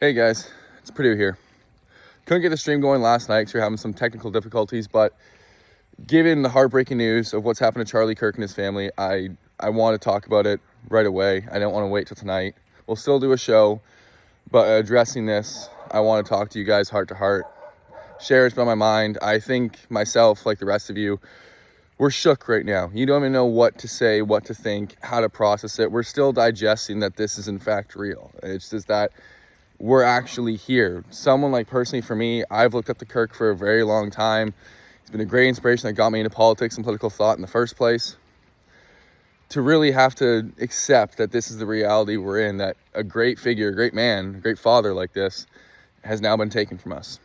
Hey guys, it's Purdue here. Couldn't get the stream going last night because we we're having some technical difficulties, but given the heartbreaking news of what's happened to Charlie Kirk and his family, I want to talk about it right away. I don't want to wait till tonight. We'll still do a show, but addressing this, I want to talk to you guys heart to heart. Share what's on my mind. I think myself, like the rest of you, we're shook right now. You don't even know what to say, what to think, how to process it. We're still digesting that this is in fact real. It's just that we're actually here. Someone like personally for me, I've looked up to Kirk for a very long time. He's been a great inspiration that got me into politics and political thought in the first place. To really have to accept that this is the reality we're in, that a great figure, a great man, a great father like this has now been taken from us.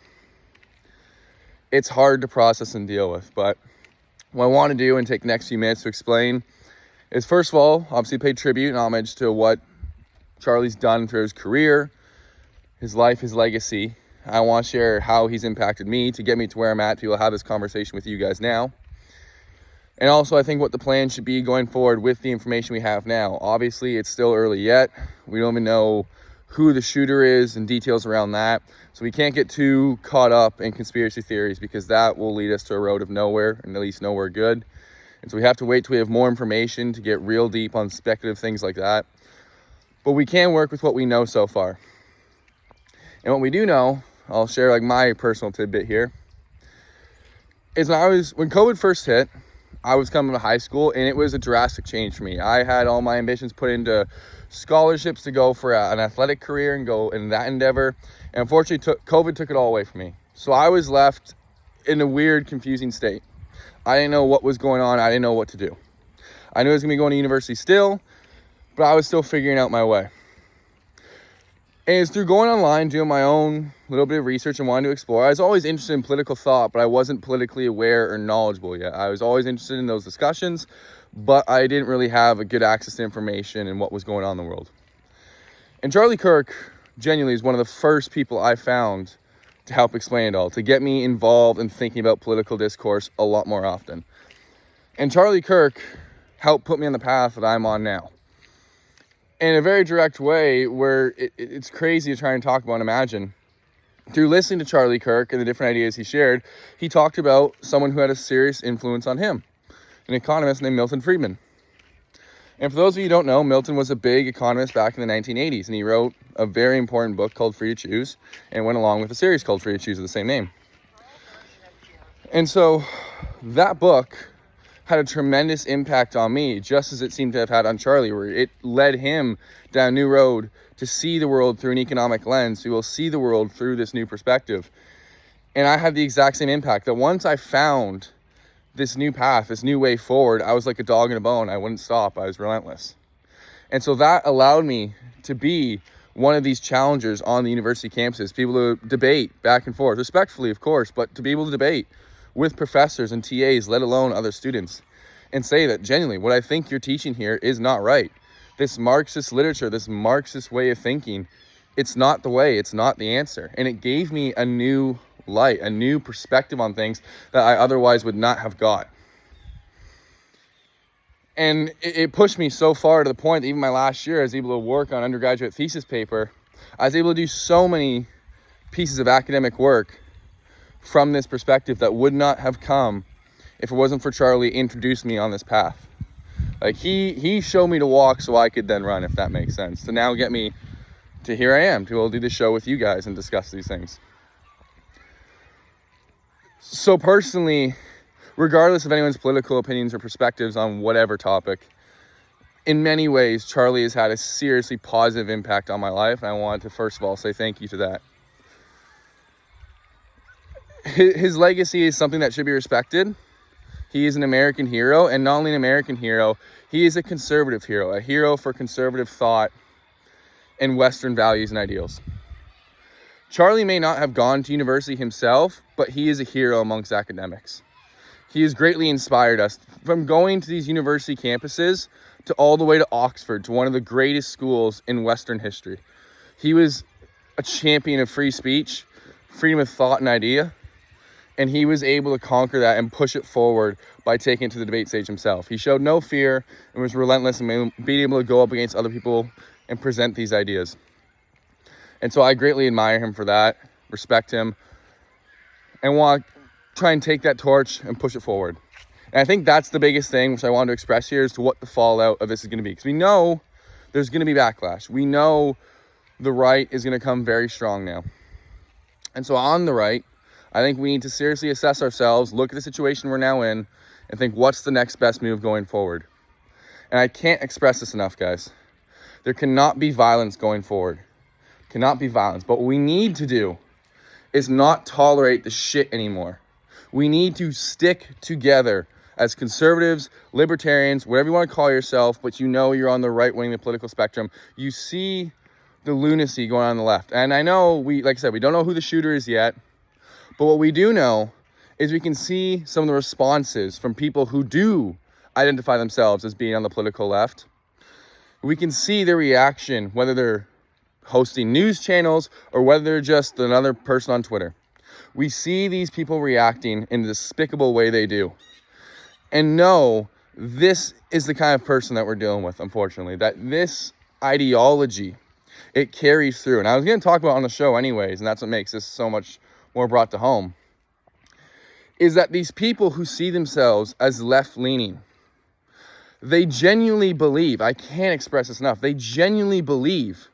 It's hard to process and deal with, but what I want to do and take the next few minutes to explain is, first of all, obviously pay tribute and homage to what Charlie's done through his career, his life, his legacy. I want to share how he's impacted me to get me to where I'm at, to be able to have this conversation with you guys now. And also, I think what the plan should be going forward with the information we have now. Obviously, it's still early yet. We don't even know who the shooter is and details around that. So we can't get too caught up in conspiracy theories, because that will lead us to a road of nowhere, and at least nowhere good. And so we have to wait till we have more information to get real deep on speculative things like that. But we can work with what we know so far. And what we do know, I'll share like my personal tidbit here, is when COVID first hit, I was coming to high school, and it was a drastic change for me. I had all my ambitions put into scholarships to go for an athletic career and go in that endeavor. And unfortunately, COVID took it all away from me. So I was left in a weird, confusing state. I didn't know what was going on. I didn't know what to do. I knew I was going to be going to university still, but I was still figuring out my way. And it's through going online, doing my own little bit of research and wanting to explore. I was always interested in political thought, but I wasn't politically aware or knowledgeable yet. I was always interested in those discussions, but I didn't really have a good access to information and what was going on in the world. And Charlie Kirk genuinely is one of the first people I found to help explain it all, to get me involved in thinking about political discourse a lot more often. And Charlie Kirk helped put me on the path that I'm on now, in a very direct way, where it's crazy to try and talk about and imagine. Through listening to Charlie Kirk and the different ideas he shared, he talked about someone who had a serious influence on him, an economist named Milton Friedman. And for those of you who don't know, Milton was a big economist back in the 1980s, and he wrote a very important book called Free to Choose, and went along with a series called Free to Choose of the same name. And so that book had a tremendous impact on me, just as it seemed to have had on Charlie, where it led him down a new road to see the world through an economic lens. We will see the world through this new perspective. And I had the exact same impact, that once I found this new path, this new way forward, I was like a dog in a bone. I wouldn't stop. I was relentless. And so that allowed me to be one of these challengers on the university campuses, people to debate back and forth, respectfully, of course, but to be able to debate with professors and TAs, let alone other students, and say that genuinely what I think you're teaching here is not right. This Marxist literature, this Marxist way of thinking, it's not the way, it's not the answer. And it gave me a new light, a new perspective on things that I otherwise would not have got. And it pushed me so far to the point that even my last year I was able to work on undergraduate thesis paper. I was able to do so many pieces of academic work from this perspective that would not have come if it wasn't for Charlie introducing me on this path. Like he showed me to walk so I could then run, if that makes sense, to now get me to here I am, to be able to do this show with you guys and discuss these things. So personally, regardless of anyone's political opinions or perspectives on whatever topic, in many ways, Charlie has had a seriously positive impact on my life, and I want to first of all say thank you to that. His legacy is something that should be respected. He is an American hero, and not only an American hero, he is a conservative hero, a hero for conservative thought and Western values and ideals. Charlie may not have gone to university himself, but he is a hero amongst academics. He has greatly inspired us, from going to these university campuses to all the way to Oxford, to one of the greatest schools in Western history. He was a champion of free speech, freedom of thought and idea, and he was able to conquer that and push it forward by taking it to the debate stage himself. He showed no fear and was relentless in being able to go up against other people and present these ideas. And so I greatly admire him for that, respect him, and want to try and take that torch and push it forward. And I think that's the biggest thing which I wanted to express here as to what the fallout of this is going to be. Because we know there's going to be backlash. We know the right is going to come very strong now. And so on the right, I think we need to seriously assess ourselves, look at the situation we're now in, and think what's the next best move going forward. And I can't express this enough, guys. There cannot be violence going forward. Cannot be violence. But what we need to do is not tolerate the shit anymore. We need to stick together as conservatives, libertarians, whatever you want to call yourself, but you know you're on the right wing of the political spectrum. You see the lunacy going on the left. And I know, like I said, we don't know who the shooter is yet. But what we do know is we can see some of the responses from people who do identify themselves as being on the political left. We can see their reaction, whether they're hosting news channels or whether they're just another person on Twitter. We see these people reacting in the despicable way they do. And know this is the kind of person that we're dealing with, unfortunately, that this ideology, it carries through. And I was going to talk about it on the show anyways, and that's what makes this so much more brought to home, is that these people who see themselves as left-leaning, they genuinely believe, I can't express this enough, they genuinely believe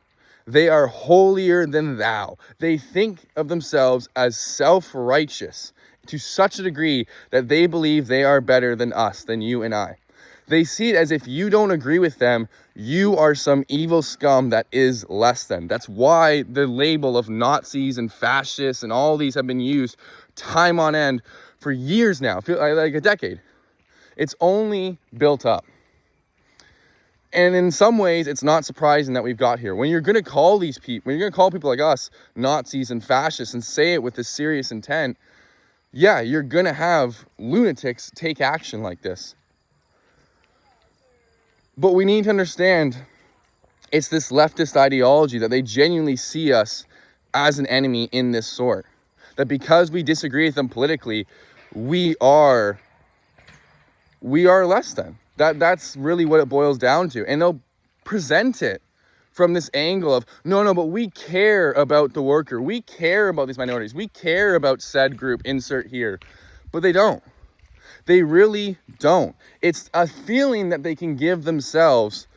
they are holier than thou. They think of themselves as self-righteous to such a degree that they believe they are better than us, than you and I. They see it as if you don't agree with them, you are some evil scum that is less than. That's why the label of Nazis and fascists and all these have been used time on end for years now, like a decade. It's only built up. And in some ways, it's not surprising that we've got here. When you're going to call these people, when you're going to call people like us Nazis and fascists and say it with this serious intent, yeah, you're going to have lunatics take action like this. But we need to understand it's this leftist ideology that they genuinely see us as an enemy in this sort. That because we disagree with them politically, we are less than. That's really what it boils down to. And they'll present it from this angle of, no, but we care about the worker. We care about these minorities. We care about said group, insert here. But they don't. They really don't. It's a feeling that they can give themselves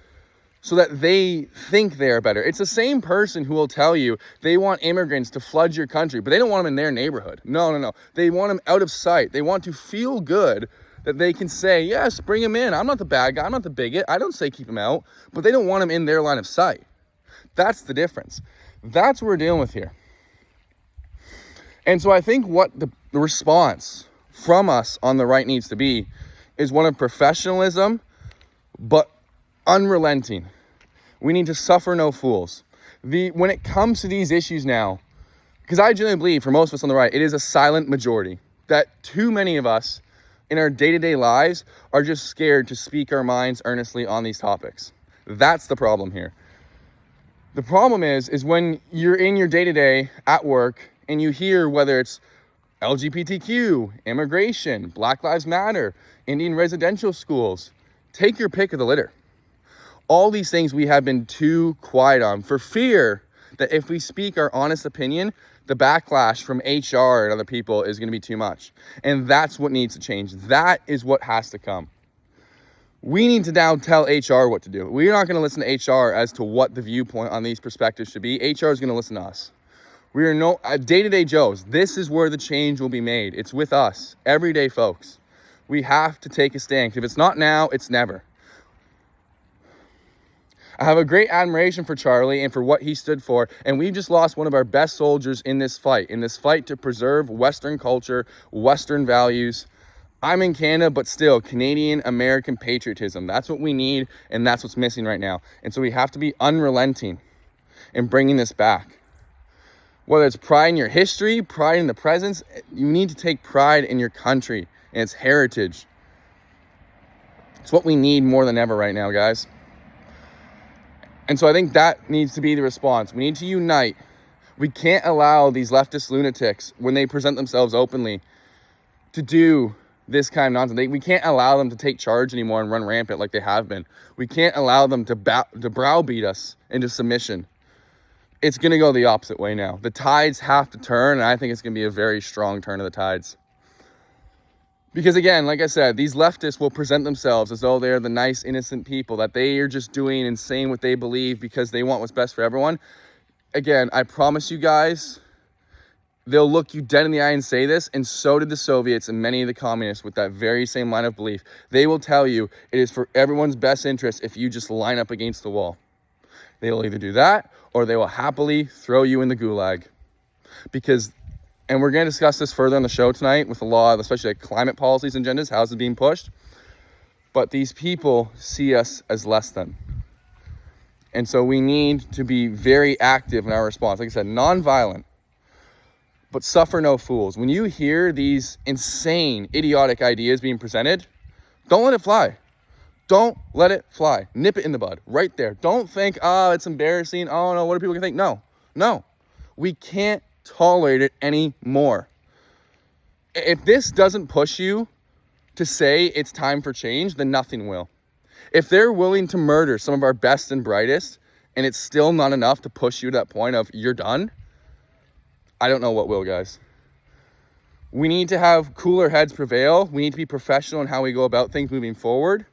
so that they think they're better. It's the same person who will tell you they want immigrants to flood your country, but they don't want them in their neighborhood. No. They want them out of sight. They want to feel good that they can say, yes, bring him in. I'm not the bad guy. I'm not the bigot. I don't say keep him out, but they don't want him in their line of sight. That's the difference. That's what we're dealing with here. And so I think what the response from us on the right needs to be is one of professionalism, but unrelenting. We need to suffer no fools. When it comes to these issues now, because I genuinely believe for most of us on the right, it is a silent majority that too many of us in our day-to-day lives are just scared to speak our minds earnestly on these topics. That's the problem here. The problem is when you're in your day-to-day at work and you hear whether it's LGBTQ, immigration, Black Lives Matter, Indian residential schools, take your pick of the litter. All these things we have been too quiet on for fear that if we speak our honest opinion, the backlash from HR and other people is going to be too much. And that's what needs to change. That is what has to come. We need to now tell HR what to do. We're not going to listen to HR as to what the viewpoint on these perspectives should be. HR is going to listen to us. We are no day-to-day Joes. This is where the change will be made. It's with us, everyday folks. We have to take a stand. If it's not now, it's never. I have a great admiration for Charlie and for what he stood for, and we've just lost one of our best soldiers in this fight to preserve Western culture, Western values. I'm in Canada, but still, Canadian American patriotism. That's what we need, and that's what's missing right now. And so we have to be unrelenting in bringing this back. Whether it's pride in your history, pride in the presence, you need to take pride in your country and its heritage. It's what we need more than ever right now, guys. And so I think that needs to be the response. We need to unite. We can't allow these leftist lunatics, when they present themselves openly, to do this kind of nonsense. We can't allow them to take charge anymore and run rampant like they have been. We can't allow them to browbeat us into submission. it's going to go the opposite way now. The tides have to turn, and I think it's going to be a very strong turn of the tides. Because again, like I said, these leftists will present themselves as though they're the nice, innocent people, that they are just doing and saying what they believe because they want what's best for everyone. Again, I promise you guys, they'll look you dead in the eye and say this, and so did the Soviets and many of the communists with that very same line of belief. They will tell you it is for everyone's best interest if you just line up against the wall. They will either do that or they will happily throw you in the gulag. Because, and we're going to discuss this further on the show tonight with a lot of, especially like climate policies and agendas, how is it being pushed. But these people see us as less than. And so we need to be very active in our response. Like I said, non-violent, but suffer no fools. When you hear these insane, idiotic ideas being presented, don't let it fly. Don't let it fly. Nip it in the bud right there. Don't think, oh, it's embarrassing. Oh, no, what are people going to think? No. We can't tolerate it anymore. If this doesn't push you to say it's time for change, then nothing will. If they're willing to murder some of our best and brightest, and it's still not enough to push you to that point of you're done, I don't know what will, guys. We need to have cooler heads prevail. We need to be professional in how we go about things moving forward.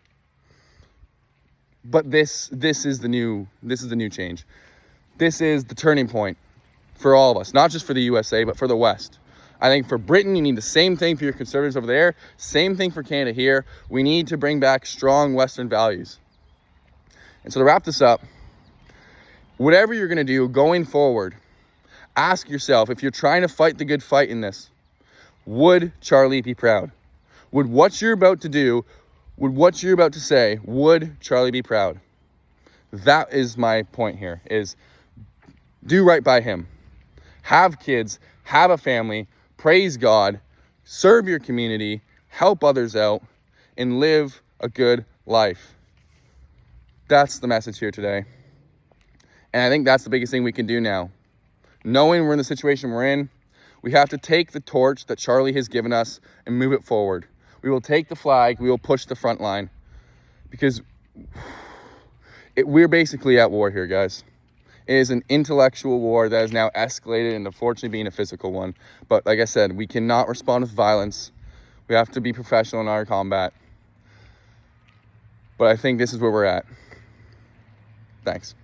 But this is the new change. This is the turning point for all of us, not just for the USA, but for the West. I think for Britain, you need the same thing for your conservatives over there, same thing for Canada here. We need to bring back strong Western values. And so to wrap this up, whatever you're going to do going forward, ask yourself, if you're trying to fight the good fight in this, would Charlie be proud? Would what you're about to do, would what you're about to say, would Charlie be proud? That is my point here, is do right by him. Have kids, have a family, praise God, serve your community, help others out, and live a good life. That's the message here today. And I think that's the biggest thing we can do now. Knowing we're in the situation we're in, we have to take the torch that Charlie has given us and move it forward. We will take the flag, we will push the front line, because we're basically at war here, guys. It is an intellectual war that has now escalated into unfortunately being a physical one. But like I said, we cannot respond with violence. We have to be professional in our combat. But I think this is where we're at. Thanks.